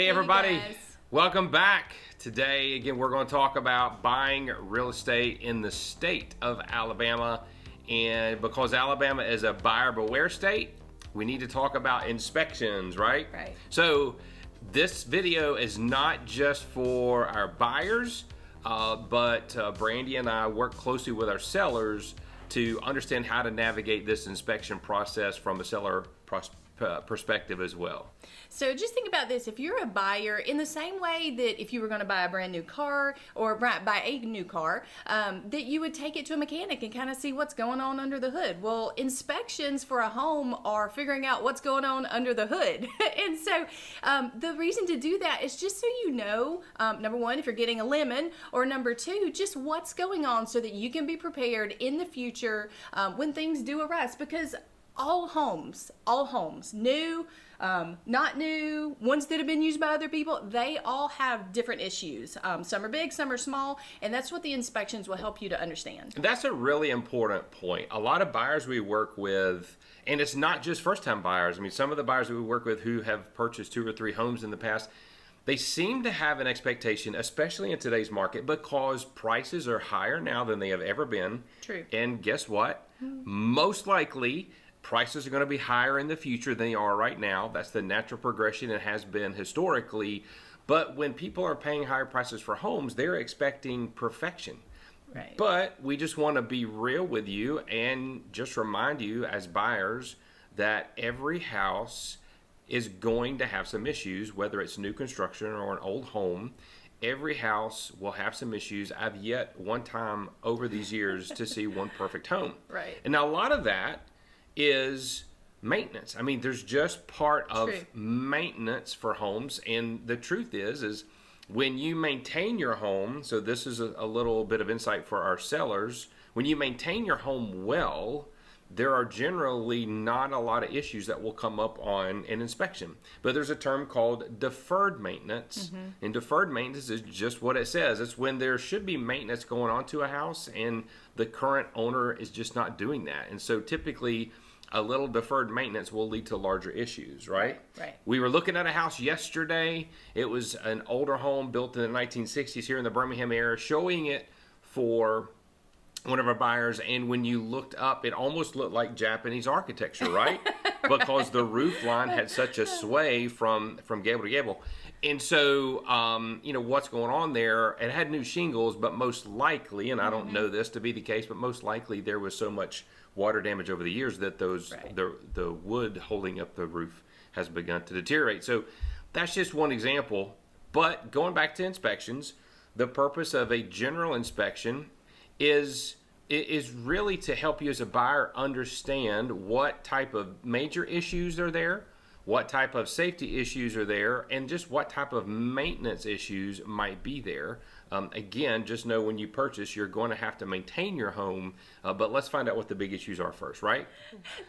Hey everybody, guys. welcome back. Today, again, we're going to talk about buying real estate in the state of Alabama. And because Alabama is a buyer beware state, we need to talk about inspections, right? Right. So this video is not just for our buyers, but Brandy and I work closely with our sellers to understand how to navigate this inspection process from a seller perspective as well. So just think about this. If you're a buyer, in the same way that if you were going to buy a brand new car or buy a new car, that you would take it to a mechanic and kind of see what's going on under the hood. Well, inspections for a home are figuring out what's going on under the hood. And so the reason to do that is just so you know, number one, if you're getting a lemon, or number two, just what's going on so that you can be prepared in the future when things do arise. Because all homes, new, not new, ones that have been used by other people, they all have different issues. Some are big, some are small, and that's what the inspections will help you to understand. That's a really important point. A lot of buyers we work with, and it's not just first-time buyers. I mean, some of the buyers that we work with who have purchased 2 or 3 homes in the past, they seem to have an expectation, especially in today's market, because prices are higher now than they have ever been. True. And guess what? Most likely, prices are going to be higher in the future than they are right now. That's the natural progression and has been historically. But when people are paying higher prices for homes, they're expecting perfection. Right. But we just want to be real with you and just remind you as buyers that every house is going to have some issues, whether it's new construction or an old home. Every house will have some issues. I've yet one time over these years to see one perfect home. Right. And now a lot of that is maintenance. I mean, there's just part of True. maintenance for homes, and the truth is when you maintain your home, so this is a little bit of insight for our sellers, when you maintain your home well, there are generally not a lot of issues that will come up on an inspection. But there's a term called deferred maintenance, and deferred maintenance is just what it says. It's when there should be maintenance going on to a house and the current owner is just not doing that. And so typically a little deferred maintenance will lead to larger issues, right? Right. We were looking at a house yesterday. It was an older home built in the 1960s here in the Birmingham area, showing it for one of our buyers, and when you looked up, it almost looked like Japanese architecture, right? Because the roof line had such a sway from gable to gable. And so, what's going on there, it had new shingles, but most likely, and I don't know this to be the case, but most likely there was so much water damage over the years that the wood holding up the roof has begun to deteriorate. So that's just one example. But going back to inspections, the purpose of a general inspection is really to help you as a buyer understand what type of major issues are there, what type of safety issues are there, and just what type of maintenance issues might be there. Again, just know when you purchase, you're going to have to maintain your home, but let's find out what the big issues are first, right?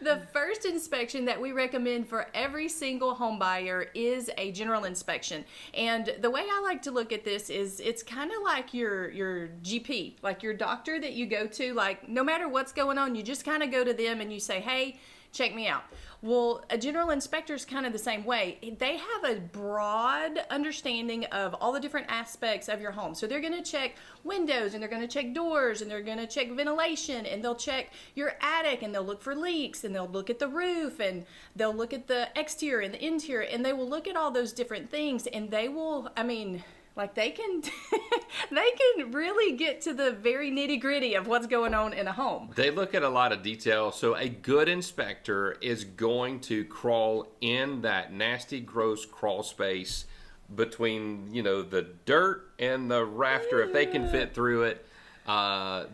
The first inspection that we recommend for every single home buyer is a general inspection. And the way I like to look at this is it's kind of like your GP, like your doctor that you go to, like no matter what's going on, you just kind of go to them and you say, hey, check me out. Well, a general inspector is kind of the same way. They have a broad understanding of all the different aspects of your home. So they're going to check windows, and they're going to check doors, and they're going to check ventilation, and they'll check your attic, and they'll look for leaks, and they'll look at the roof, and they'll look at the exterior and the interior, and they will look at all those different things, and they will, they can they can really get to the very nitty-gritty of what's going on in a home. They look at a lot of detail. So a good inspector is going to crawl in that nasty, gross crawl space between, the dirt and the rafter. If they can fit through it,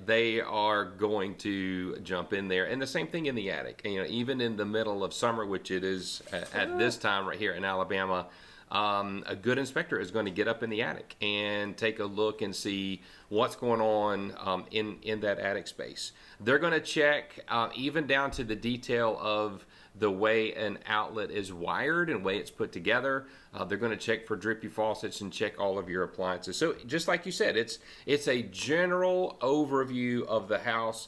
they are going to jump in there. And the same thing in the attic. Even in the middle of summer, which it is at this time right here in Alabama, a good inspector is going to get up in the attic and take a look and see what's going on in that attic space. They're going to check even down to the detail of the way an outlet is wired and the way it's put together. They're going to check for drippy faucets and check all of your appliances. So just like you said, it's a general overview of the house.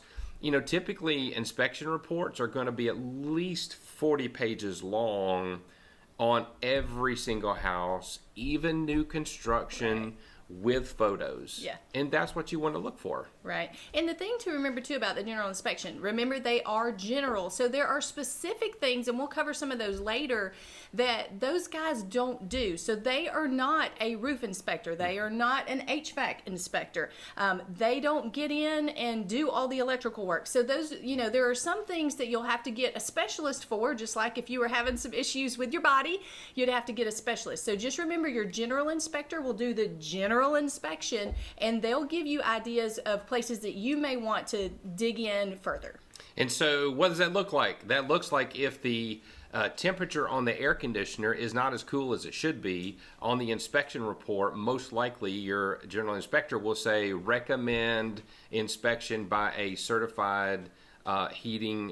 Typically inspection reports are going to be at least 40 pages long on every single house, even new construction, with photos. Yeah. And that's what you want to look for. Right. And the thing to remember too about the general inspection, remember they are general. So there are specific things, and we'll cover some of those later, that those guys don't do. So they are not a roof inspector. They are not an HVAC inspector. They don't get in and do all the electrical work. So those, there are some things that you'll have to get a specialist for, just like if you were having some issues with your body, you'd have to get a specialist. So just remember your general inspector will do the general inspection, and they'll give you ideas of places that you may want to dig in further. And so what does that look like? That looks like if the temperature on the air conditioner is not as cool as it should be, on the inspection report, most likely your general inspector will say recommend inspection by a certified HVAC,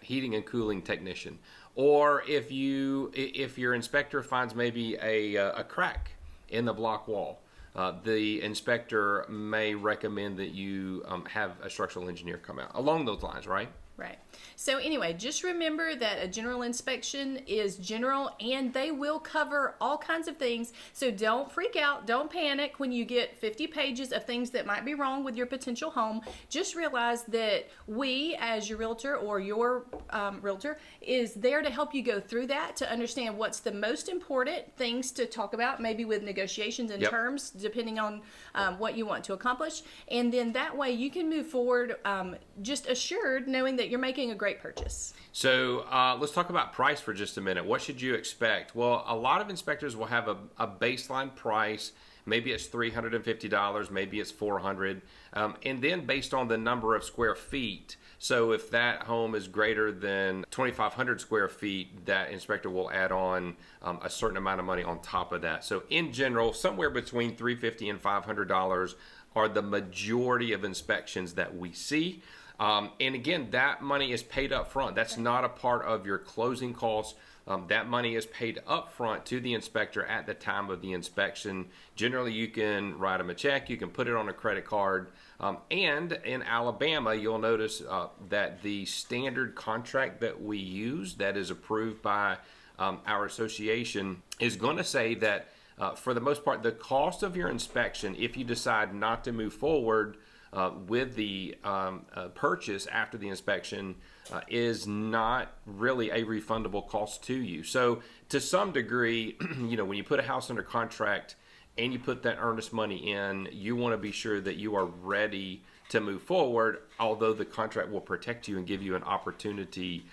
heating and cooling technician. Or if your inspector finds maybe a crack in the block wall, the inspector may recommend that you have a structural engineer come out. Along those lines, right? Right. So anyway, just remember that a general inspection is general, and they will cover all kinds of things. So don't freak out. Don't panic when you get 50 pages of things that might be wrong with your potential home. Just realize that we, as your realtor or your realtor, is there to help you go through that, to understand what's the most important things to talk about, maybe with negotiations and terms, depending on what you want to accomplish. And then that way you can move forward just assured, knowing that you're making a great purchase. So let's talk about price for just a minute. What should you expect? Well, a lot of inspectors will have a baseline price. Maybe it's $350, maybe it's $400, and then based on the number of square feet. So if that home is greater than 2,500 square feet, that inspector will add on a certain amount of money on top of that. So in general, somewhere between $350 and $500 are the majority of inspections that we see. And again, that money is paid up front. That's not a part of your closing costs. That money is paid up front to the inspector at the time of the inspection. Generally, you can write them a check. You can put it on a credit card. And in Alabama, you'll notice that the standard contract that we use, that is approved by our association, is going to say that for the most part, the cost of your inspection, if you decide not to move forward with the purchase after the inspection, is not really a refundable cost to you. So to some degree, when you put a house under contract and you put that earnest money in, you want to be sure that you are ready to move forward, although the contract will protect you and give you an opportunity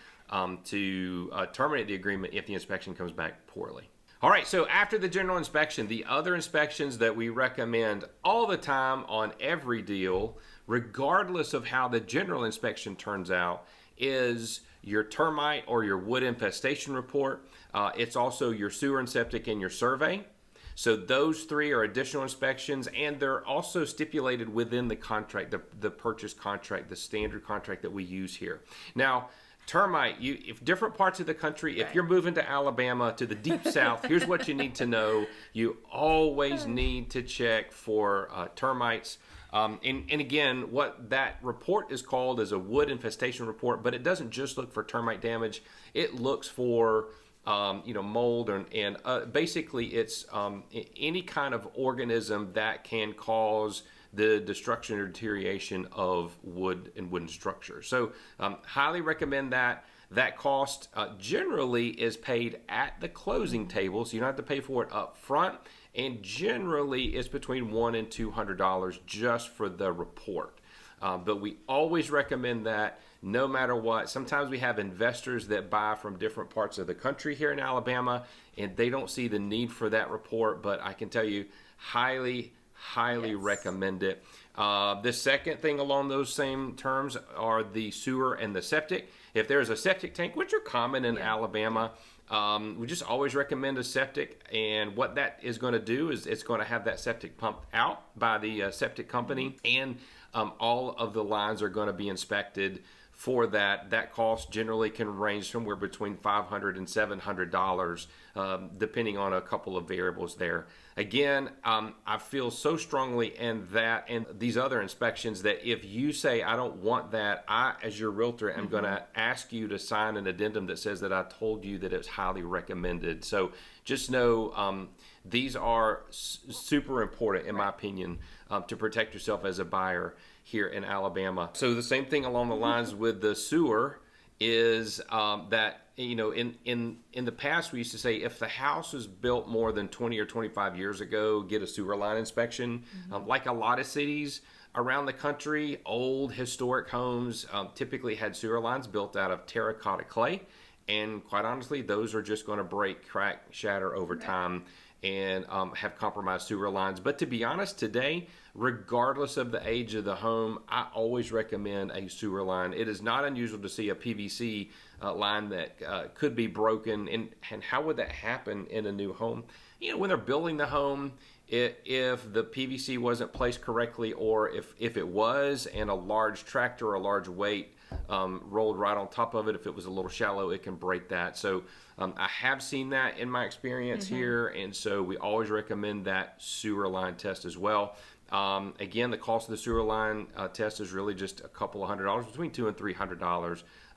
to terminate the agreement if the inspection comes back poorly. All right, so after the general inspection, the other inspections that we recommend all the time on every deal, regardless of how the general inspection turns out, is your termite or your wood infestation report. It's also your sewer and septic and your survey. So those three are additional inspections, and they're also stipulated within the contract, the purchase contract, the standard contract that we use here. Now, termite, if different parts of the country, if you're moving to Alabama, to the deep south, here's what you need to know. You always need to check for termites. And again, what that report is called is a wood infestation report, but it doesn't just look for termite damage. It looks for mold and basically it's any kind of organism that can cause the destruction or deterioration of wood and wooden structures. So highly recommend that. That cost generally is paid at the closing table, so you don't have to pay for it up front, and generally it's between $100 and $200 just for the report. But we always recommend that no matter what. Sometimes we have investors that buy from different parts of the country here in Alabama, and they don't see the need for that report, but I can tell you highly recommend it. The second thing along those same terms are the sewer and the septic. If there's a septic tank, which are common in Alabama, we just always recommend a septic, and what that is going to do is it's going to have that septic pumped out by the septic company, and all of the lines are going to be inspected for that. That cost generally can range somewhere between $500 and $700, depending on a couple of variables there. Again, I feel so strongly in that and these other inspections that if you say, I don't want that, I, as your realtor, am going to ask you to sign an addendum that says that I told you that it's highly recommended. So just know these are super important, in my opinion, to protect yourself as a buyer here in Alabama. So the same thing along the lines with the sewer is that, you know, in the past we used to say if the house was built more than 20 or 25 years ago, get a sewer line inspection. Like a lot of cities around the country, old historic homes typically had sewer lines built out of terracotta clay. And quite honestly, those are just going to break, crack, shatter over time and have compromised sewer lines. But to be honest, today, regardless of the age of the home, I always recommend a sewer line. It is not unusual to see a PVC line that could be broken. And how would that happen in a new home? You know, when they're building the home, if the PVC wasn't placed correctly, or if it was and a large tractor or a large weight rolled right on top of it, if it was a little shallow, it can break that. So I have seen that in my experience here, and so we always recommend that sewer line test as well. Again, the cost of the sewer line test is really just a couple of $100, between $200 and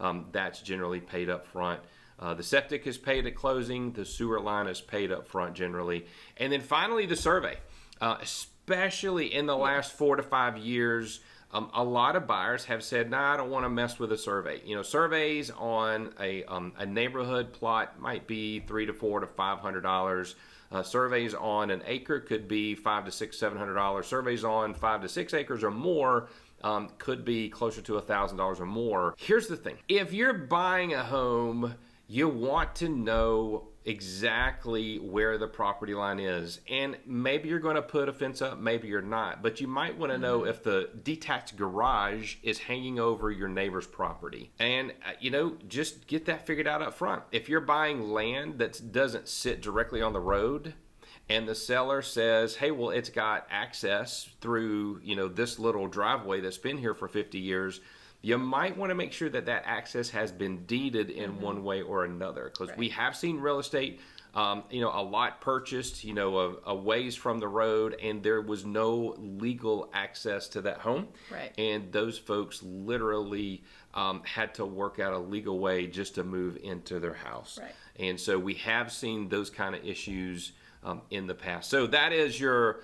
$300. That's generally paid up front. The septic is paid at closing. The sewer line is paid up front generally. And then finally, the survey. Especially in the last 4 to 5 years, a lot of buyers have said, "Nah, I don't want to mess with a survey." You know, surveys on a neighborhood plot might be $300 to $400 to $500. Surveys on an acre could be $500 to $600, $700. Surveys on 5 to 6 acres or more could be closer to $1,000 or more. Here's the thing: if you're buying a home, you want to know exactly where the property line is. And maybe you're going to put a fence up, maybe you're not. But you might want to know if the detached garage is hanging over your neighbor's property. And, you know, just get that figured out up front. If you're buying land that doesn't sit directly on the road, and the seller says, hey, well, it's got access through, you know, this little driveway that's been here for 50 years, you might want to make sure that that access has been deeded in one way or another, because we have seen real estate, you know, a lot purchased, you know, a ways from the road, and there was no legal access to that home. And those folks literally had to work out a legal way just to move into their house. And so we have seen those kind of issues in the past. So that is your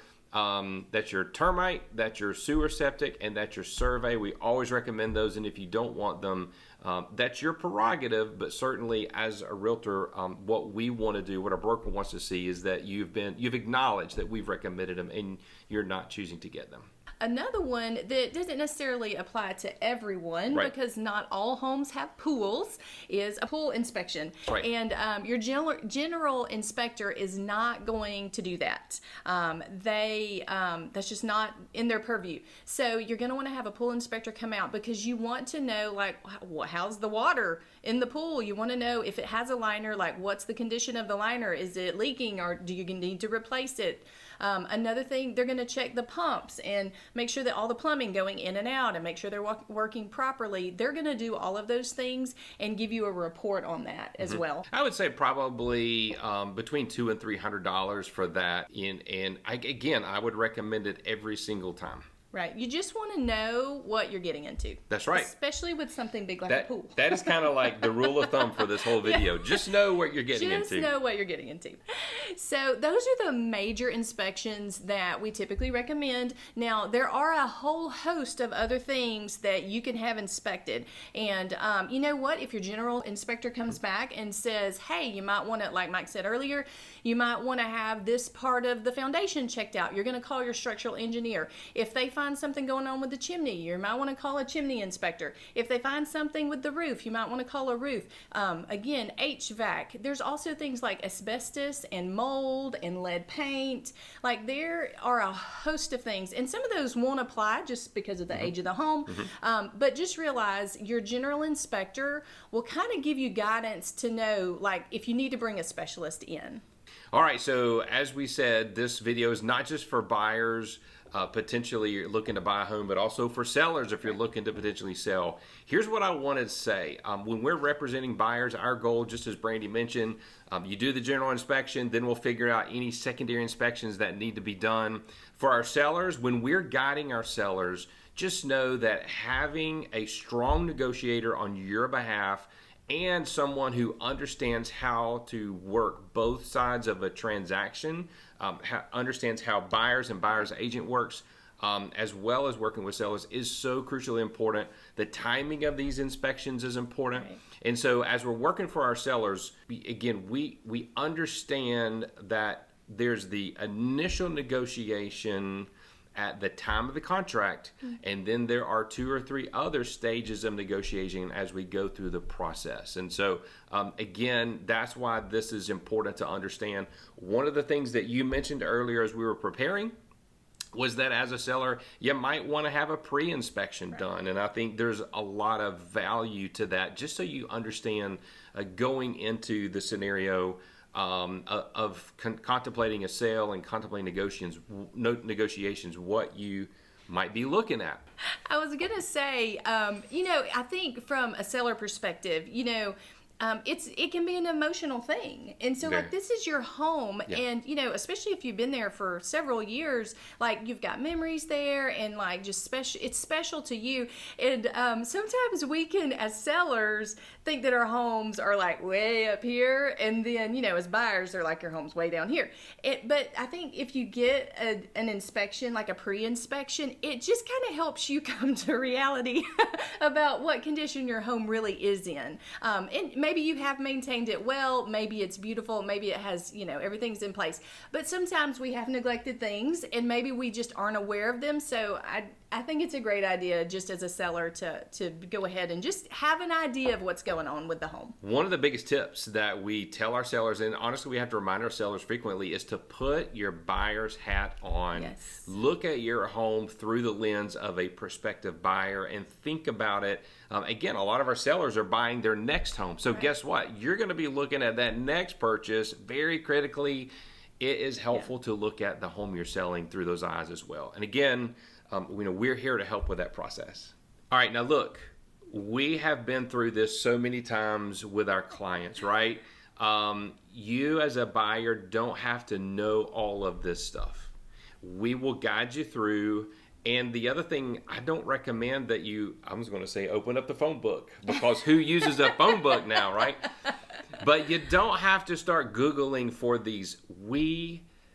that's your termite, that's your sewer septic, and that's your survey. We always recommend those, and if you don't want them, that's your prerogative. But certainly, as a realtor, what we want to do, what a broker wants to see, is that you've acknowledged that we've recommended them, and you're not choosing to get them. Another one that doesn't necessarily apply to everyone, because not all homes have pools, is a pool inspection. And your general inspector is not going to do that. That's just not in their purview. So you're going to want to have a pool inspector come out, because you want to know, like, how's the water in the pool? You want to know if it has a liner, like, what's the condition of the liner? Is it leaking, or do you need to replace it? Another thing, they're going to check the pumps and make sure that all the plumbing going in and out, and make sure they're working properly. They're going to do all of those things and give you a report on that as well. I would say probably between $200 and $300 for that. And again, I would recommend it every single time. You just want to know what you're getting into. That's right. Especially with something big like a pool. That is kind of like the rule of thumb for this whole video. Just know what you're getting into. Just know what you're getting into. So those are the major inspections that we typically recommend. Now, there are a whole host of other things that you can have inspected. And you know what? If your general inspector comes back and says, hey, you might want to, like Mike said earlier, you might want to have this part of the foundation checked out. You're going to call your structural engineer. If they find something going on with the chimney, you might want to call a chimney inspector. If they find something with the roof, you might want to call a roof. Again, HVAC. There's also things like asbestos and mold and lead paint. Like, there are a host of things, and some of those won't apply just because of the age of the home. But just realize your general inspector will kind of give you guidance to know, like, if you need to bring a specialist in. All right, so as we said, this video is not just for buyers potentially you're looking to buy a home, but also for sellers if you're looking to potentially sell. Here's what I wanted to say. When we're representing buyers, our goal, just as Brandy mentioned, you do the general inspection, then we'll figure out any secondary inspections that need to be done. For our sellers, when we're guiding our sellers, just know that having a strong negotiator on your behalf and someone who understands how to work both sides of a transaction, understands how buyers and buyer's agent works, as well as working with sellers is so crucially important. The timing of these inspections is important. Right. And so as we're working for our sellers, we understand that there's the initial negotiation at the time of the contract, and then there are 2 or 3 other stages of negotiation as we go through the process. And so again, that's why this is important to understand. One of the things that you mentioned earlier as we were preparing was that as a seller, you might want to have a pre-inspection done. And I think there's a lot of value to that, just so you understand going into the scenario of contemplating a sale and contemplating negotiations, what you might be looking at. I was going to say, I think from a seller perspective, it can be an emotional thing. And so like this is your home, and especially if you've been there for several years, like you've got memories there, and like just it's special to you. And sometimes we can, as sellers, think that our homes are like way up here, and then as buyers they're like your home's way down here. But I think if you get an inspection, like a pre-inspection, it just kind of helps you come to reality about what condition your home really is in. And maybe you have maintained it well, maybe it's beautiful, maybe it has, everything's in place. But sometimes we have neglected things, and maybe we just aren't aware of them. So I think it's a great idea, just as a seller, to go ahead and just have an idea of what's going on with the home. One of the biggest tips that we tell our sellers, and honestly we have to remind our sellers frequently, is to put your buyer's hat on. Yes. Look at your home through the lens of a prospective buyer and think about it. Again, a lot of our sellers are buying their next home. So guess what? You're going to be looking at that next purchase very critically. It is helpful to look at the home you're selling through those eyes as well. And again, we're here to help with that process. All right, now look, we have been through this so many times with our clients, right? You as a buyer don't have to know all of this stuff. We will guide you through. And the other thing, I don't recommend that I was going to say open up the phone book, because who uses a phone book now, right? But you don't have to start Googling for these.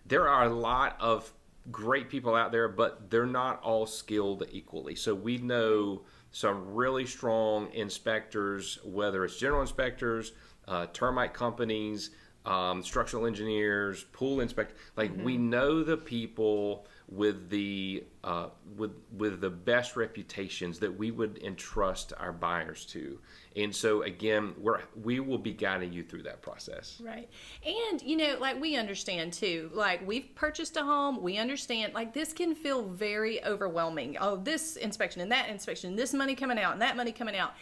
There are a lot of great people out there, but they're not all skilled equally. So we know some really strong inspectors, whether it's general inspectors, termite companies, structural engineers, pool inspectors. We know the people with the best reputations that we would entrust our buyers to. And so again, we will be guiding you through that process. Right. And we understand too, we've purchased a home, we understand this can feel very overwhelming. Oh, this inspection and that inspection, this money coming out and that money coming out.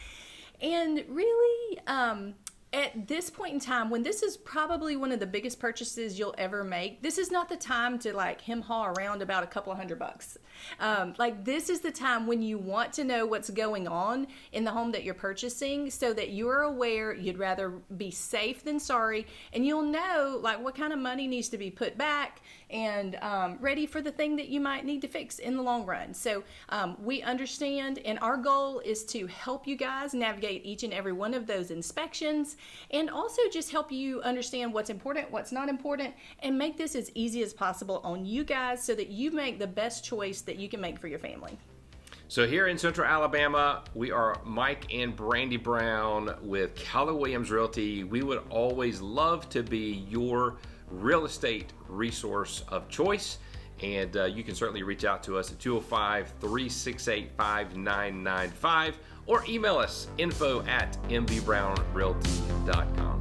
And really, at this point in time, when this is probably one of the biggest purchases you'll ever make, this is not the time to hem-haw around about a couple of $100. This is the time when you want to know what's going on in the home that you're purchasing, so that you're aware. You'd rather be safe than sorry, and you'll know what kind of money needs to be put back and ready for the thing that you might need to fix in the long run. So we understand, and our goal is to help you guys navigate each and every one of those inspections, and also just help you understand what's important, what's not important, and make this as easy as possible on you guys, so that you make the best choice that you can make for your family. So here in Central Alabama, we are Mike and Brandy Brown with Keller Williams Realty. We would always love to be your real estate resource of choice. And you can certainly reach out to us at 205-368-5995 or email us info@mbrownrealty.com.